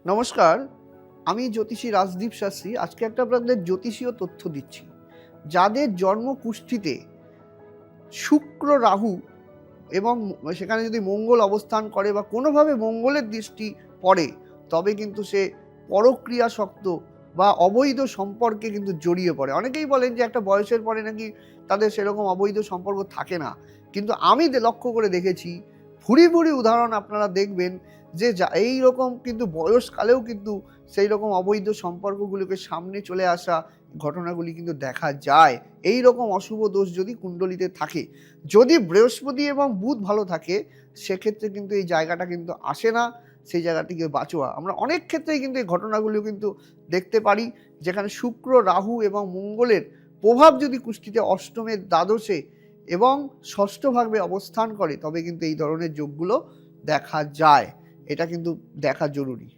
নমস্কার, আমি জ্যোতিষী রাজদীপ শাস্ত্রী। আজকে একটা আপনাদের জ্যোতিষীয় তথ্য দিচ্ছি। যাদের জন্ম কুষ্ঠিতে শুক্র রাহু এবং সেখানে যদি মঙ্গল অবস্থান করে বা কোনোভাবে মঙ্গলের দৃষ্টি পড়ে, তবে কিন্তু সে পরক্রিয়াসক্ত বা অবৈধ সম্পর্কে কিন্তু জড়িয়ে পড়ে। অনেকেই বলেন যে একটা বয়সের পরে নাকি তাদের সেরকম অবৈধ সম্পর্ক থাকে না, কিন্তু আমি লক্ষ্য করে দেখেছি, ভুরি ভুরি উদাহরণ আপনারা দেখবেন যে এই রকম কিন্তু বয়সকালেও কিন্তু সেই রকম অবৈধ সম্পর্কগুলোকে সামনে চলে আসা ঘটনাগুলি কিন্তু দেখা যায়। এই রকম অশুভ দোষ যদি কুণ্ডলিতে থাকে, যদি বৃহস্পতি এবং বুধ ভালো থাকে, সেক্ষেত্রে কিন্তু এই জায়গাটা কিন্তু আসে না। সেই জায়গা থেকে বাঁচোয়া আমরা অনেক ক্ষেত্রেই কিন্তু এই ঘটনাগুলো কিন্তু দেখতে পারি, যেখানে শুক্র রাহু এবং মঙ্গলের প্রভাব যদি কুষ্ঠিতে অষ্টমের দ্বাদশে এবং ষষ্ঠ ভাবে অবস্থান করে, তবে কিন্তু এই ধরনের যোগগুলো দেখা যায়। এটা কিন্তু দেখা জরুরি।